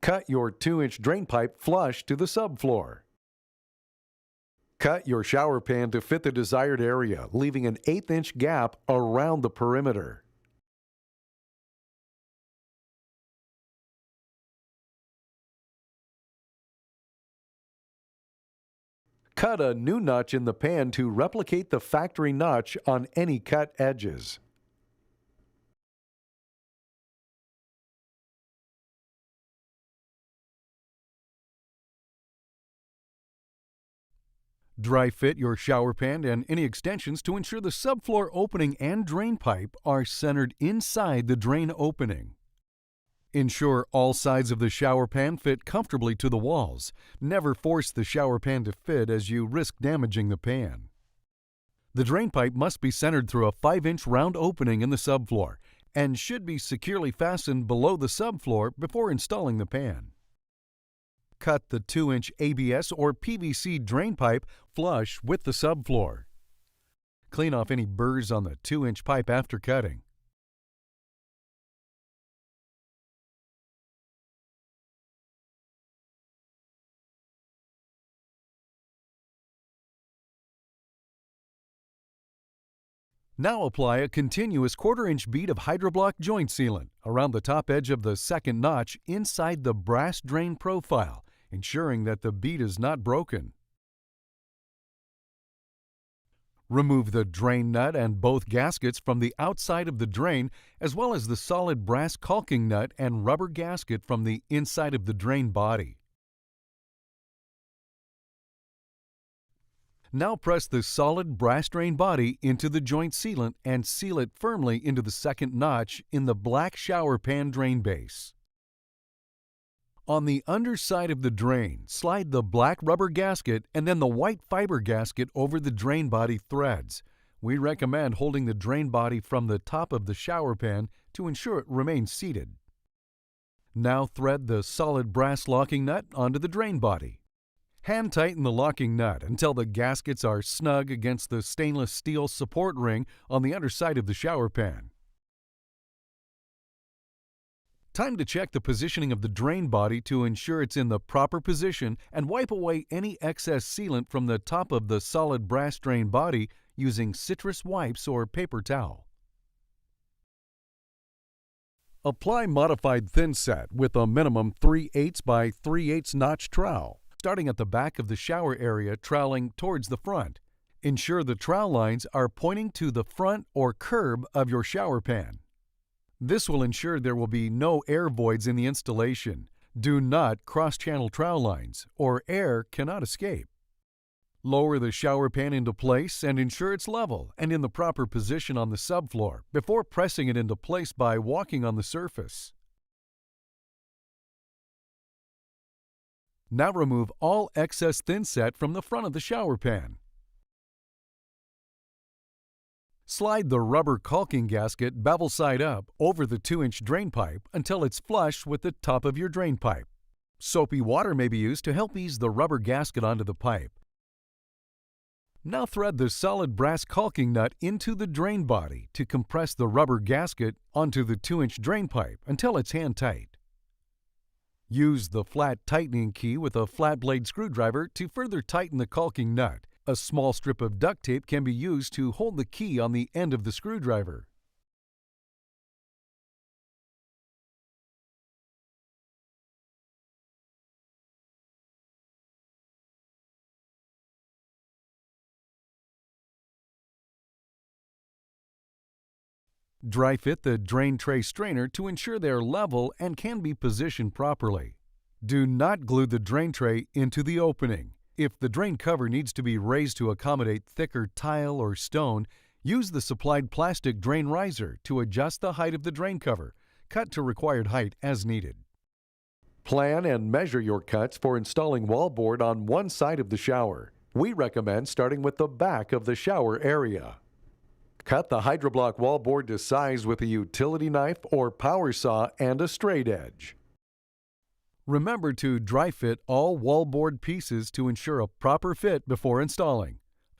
Cut your 2-inch drain pipe flush to the subfloor. Cut your shower pan to fit the desired area, leaving an 1/8-inch gap around the perimeter. Cut a new notch in the pan to replicate the factory notch on any cut edges. Dry fit your shower pan and any extensions to ensure the subfloor opening and drain pipe are centered inside the drain opening. Ensure all sides of the shower pan fit comfortably to the walls. Never force the shower pan to fit as you risk damaging the pan. The drain pipe must be centered through a 5-inch round opening in the subfloor and should be securely fastened below the subfloor before installing the pan. Cut the 2-inch ABS or PVC drain pipe flush with the subfloor. Clean off any burrs on the 2-inch pipe after cutting. Now apply a continuous 1/4-inch bead of HYDRO-BLOK joint sealant around the top edge of the second notch inside the brass drain profile, ensuring that the bead is not broken. Remove the drain nut and both gaskets from the outside of the drain, as well as the solid brass caulking nut and rubber gasket from the inside of the drain body. Now press the solid brass drain body into the joint sealant and seal it firmly into the second notch in the black shower pan drain base. On the underside of the drain, slide the black rubber gasket and then the white fiber gasket over the drain body threads. We recommend holding the drain body from the top of the shower pan to ensure it remains seated. Now thread the solid brass locking nut onto the drain body. Hand tighten the locking nut until the gaskets are snug against the stainless steel support ring on the underside of the shower pan. Time to check the positioning of the drain body to ensure it's in the proper position and wipe away any excess sealant from the top of the solid brass drain body using citrus wipes or paper towel. Apply modified thin set with a minimum 3/8 by 3/8 notch trowel, starting at the back of the shower area troweling towards the front. Ensure the trowel lines are pointing to the front or curb of your shower pan. This will ensure there will be no air voids in the installation. Do not cross-channel trowel lines, or air cannot escape. Lower the shower pan into place and ensure it's level and in the proper position on the subfloor before pressing it into place by walking on the surface. Now remove all excess thin set from the front of the shower pan. Slide the rubber caulking gasket bevel side up over the 2-inch drain pipe until it's flush with the top of your drain pipe. Soapy water may be used to help ease the rubber gasket onto the pipe. Now thread the solid brass caulking nut into the drain body to compress the rubber gasket onto the 2-inch drain pipe until it's hand tight. Use the flat tightening key with a flat blade screwdriver to further tighten the caulking nut. A small strip of duct tape can be used to hold the key on the end of the screwdriver. Dry fit the drain tray strainer to ensure they are level and can be positioned properly. Do not glue the drain tray into the opening. If the drain cover needs to be raised to accommodate thicker tile or stone, use the supplied plastic drain riser to adjust the height of the drain cover. Cut to required height as needed. Plan and measure your cuts for installing wallboard on one side of the shower. We recommend starting with the back of the shower area. Cut the HYDRO-BLOK wallboard to size with a utility knife or power saw and a straight edge. Remember to dry fit all wallboard pieces to ensure a proper fit before installing.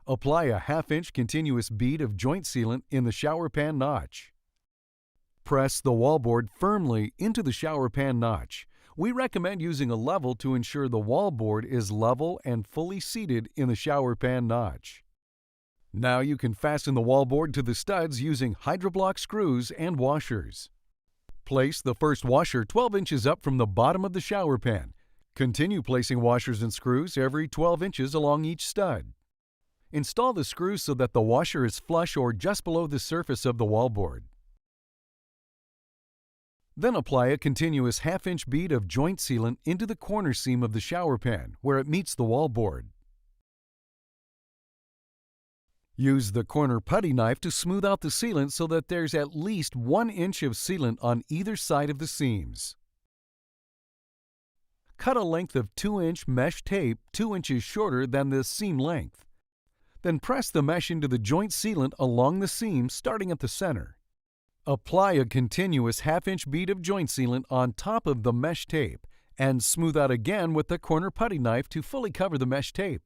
Apply a 1/2-inch continuous bead of joint sealant in the shower pan notch. Press the wallboard firmly into the shower pan notch. We recommend using a level to ensure the wall board is level and fully seated in the shower pan notch. Now you can fasten the wall board to the studs using HYDRO-BLOK screws and washers. Place the first washer 12 inches up from the bottom of the shower pan. Continue placing washers and screws every 12 inches along each stud. Install the screws so that the washer is flush or just below the surface of the wallboard. Then apply a continuous half-inch bead of joint sealant into the corner seam of the shower pan where it meets the wallboard. Use the corner putty knife to smooth out the sealant so that there's at least 1 inch of sealant on either side of the seams. Cut a length of 2-inch mesh tape 2 inches shorter than the seam length. Then press the mesh into the joint sealant along the seam starting at the center. Apply a continuous half-inch bead of joint sealant on top of the mesh tape and smooth out again with the corner putty knife to fully cover the mesh tape.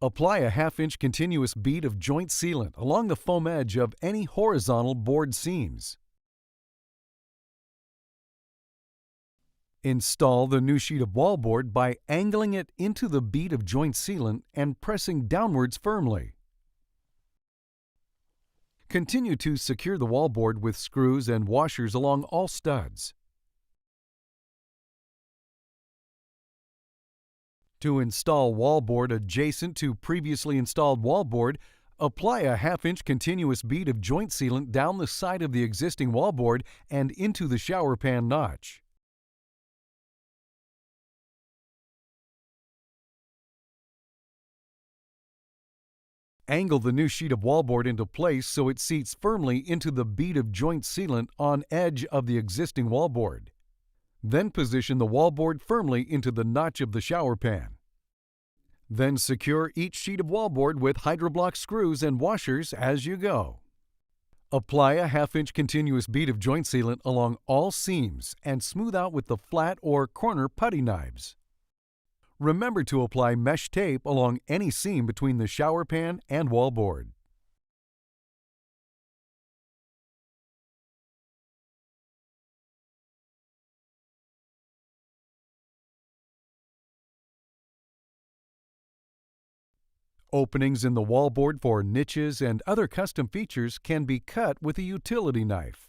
Apply a half-inch continuous bead of joint sealant along the foam edge of any horizontal board seams. Install the new sheet of wallboard by angling it into the bead of joint sealant and pressing downwards firmly. Continue to secure the wallboard with screws and washers along all studs. To install wallboard adjacent to previously installed wallboard, apply a half-inch continuous bead of joint sealant down the side of the existing wallboard and into the shower pan notch. Angle the new sheet of wallboard into place so it seats firmly into the bead of joint sealant on edge of the existing wallboard. Then position the wallboard firmly into the notch of the shower pan. Then secure each sheet of wallboard with HYDRO-BLOK screws and washers as you go. Apply a half-inch continuous bead of joint sealant along all seams and smooth out with the flat or corner putty knives. Remember to apply mesh tape along any seam between the shower pan and wallboard. Openings in the wallboard for niches and other custom features can be cut with a utility knife.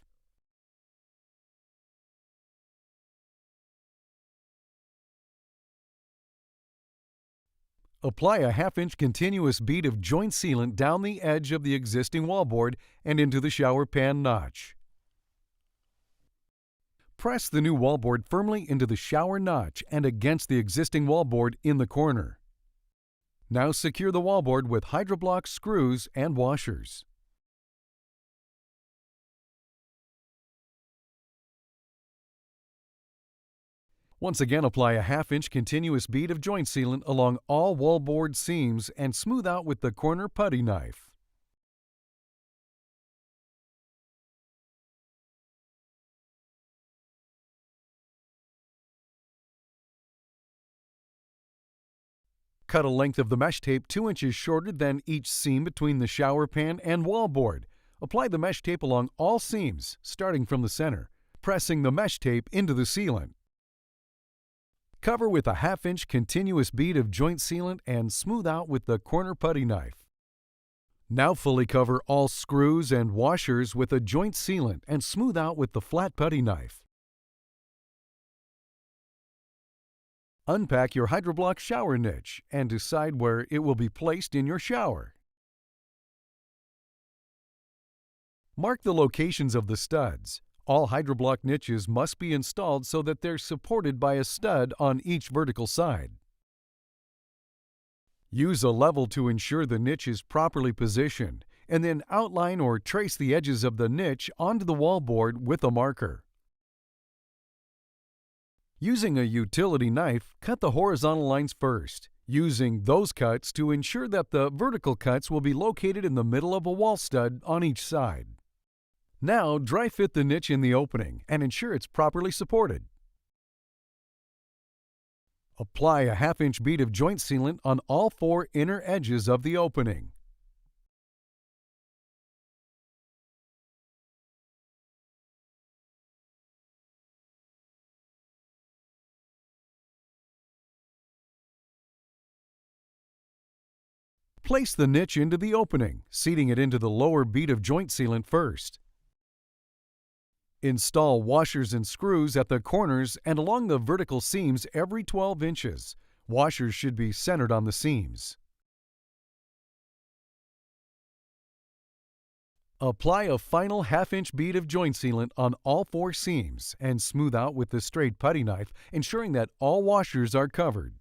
Apply a half-inch continuous bead of joint sealant down the edge of the existing wallboard and into the shower pan notch. Press the new wallboard firmly into the shower notch and against the existing wallboard in the corner. Now secure the wallboard with HYDRO-BLOK screws and washers. Once again, apply a half-inch continuous bead of joint sealant along all wallboard seams and smooth out with the corner putty knife. Cut a length of the mesh tape 2 inches shorter than each seam between the shower pan and wallboard. Apply the mesh tape along all seams, starting from the center, pressing the mesh tape into the sealant. Cover with a half-inch continuous bead of joint sealant and smooth out with the corner putty knife. Now fully cover all screws and washers with a joint sealant and smooth out with the flat putty knife. Unpack your HYDRO-BLOK shower niche and decide where it will be placed in your shower. Mark the locations of the studs. All HYDRO-BLOK niches must be installed so that they're supported by a stud on each vertical side. Use a level to ensure the niche is properly positioned, and then outline or trace the edges of the niche onto the wallboard with a marker. Using a utility knife, cut the horizontal lines first, using those cuts to ensure that the vertical cuts will be located in the middle of a wall stud on each side. Now, dry fit the niche in the opening and ensure it's properly supported. Apply a half-inch bead of joint sealant on all 4 inner edges of the opening. Place the niche into the opening, seating it into the lower bead of joint sealant first. Install washers and screws at the corners and along the vertical seams every 12 inches. Washers should be centered on the seams. Apply a final half-inch bead of joint sealant on all 4 seams and smooth out with the straight putty knife, ensuring that all washers are covered.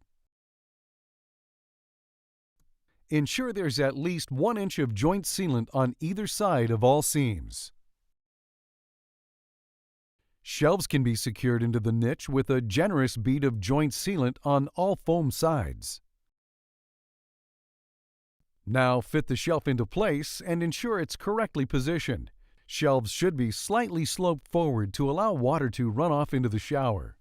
Ensure there's at least 1 inch of joint sealant on either side of all seams. Shelves can be secured into the niche with a generous bead of joint sealant on all foam sides. Now fit the shelf into place and ensure it's correctly positioned. Shelves should be slightly sloped forward to allow water to run off into the shower.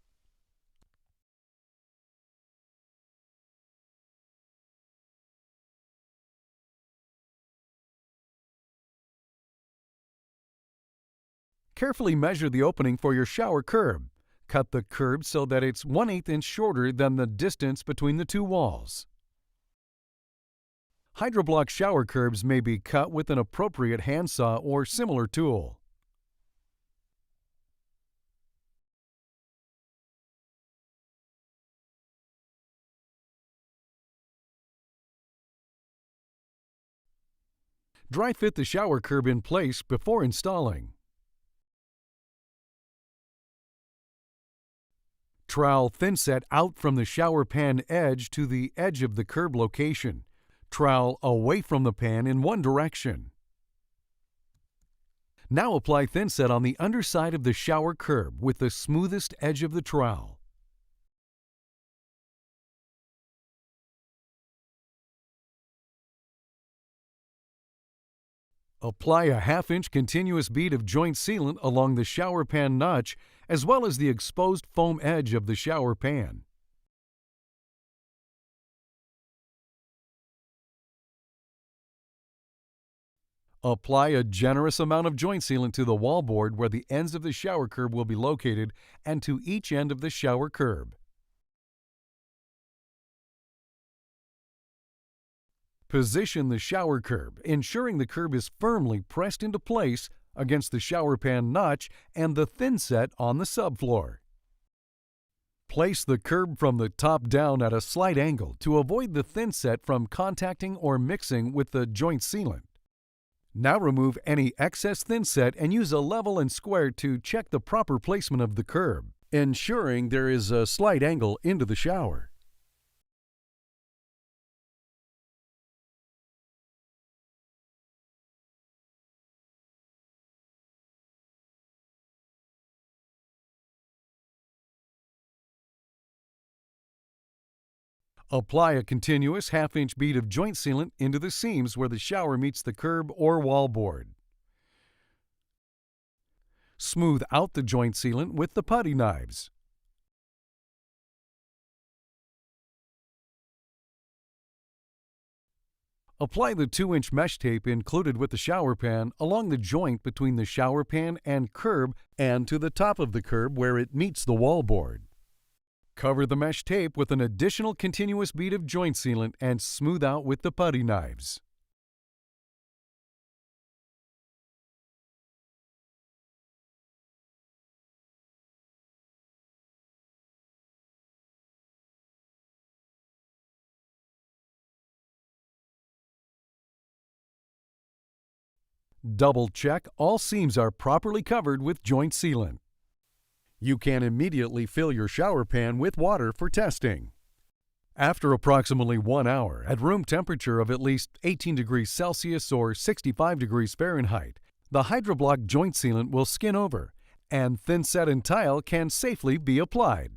Carefully measure the opening for your shower curb. Cut the curb so that it's 1/8 inch shorter than the distance between the 2 walls. HYDRO-BLOK shower curbs may be cut with an appropriate handsaw or similar tool. Dry fit the shower curb in place before installing. Trowel thinset out from the shower pan edge to the edge of the curb location. Trowel away from the pan in one direction. Now apply thinset on the underside of the shower curb with the smoothest edge of the trowel. Apply a half-inch continuous bead of joint sealant along the shower pan notch as well as the exposed foam edge of the shower pan. Apply a generous amount of joint sealant to the wallboard where the ends of the shower curb will be located and to each end of the shower curb. Position the shower curb, ensuring the curb is firmly pressed into place against the shower pan notch and the thinset on the subfloor. Place the curb from the top down at a slight angle to avoid the thinset from contacting or mixing with the joint sealant. Now remove any excess thinset and use a level and square to check the proper placement of the curb, ensuring there is a slight angle into the shower. Apply a continuous half-inch bead of joint sealant into the seams where the shower meets the curb or wallboard. Smooth out the joint sealant with the putty knives. Apply the 2-inch mesh tape included with the shower pan along the joint between the shower pan and curb and to the top of the curb where it meets the wallboard. Cover the mesh tape with an additional continuous bead of joint sealant and smooth out with the putty knives. Double check all seams are properly covered with joint sealant. You can immediately fill your shower pan with water for testing. After approximately 1 hour at room temperature of at least 18 degrees Celsius or 65 degrees Fahrenheit, the HYDRO-BLOK joint sealant will skin over, and thinset and tile can safely be applied.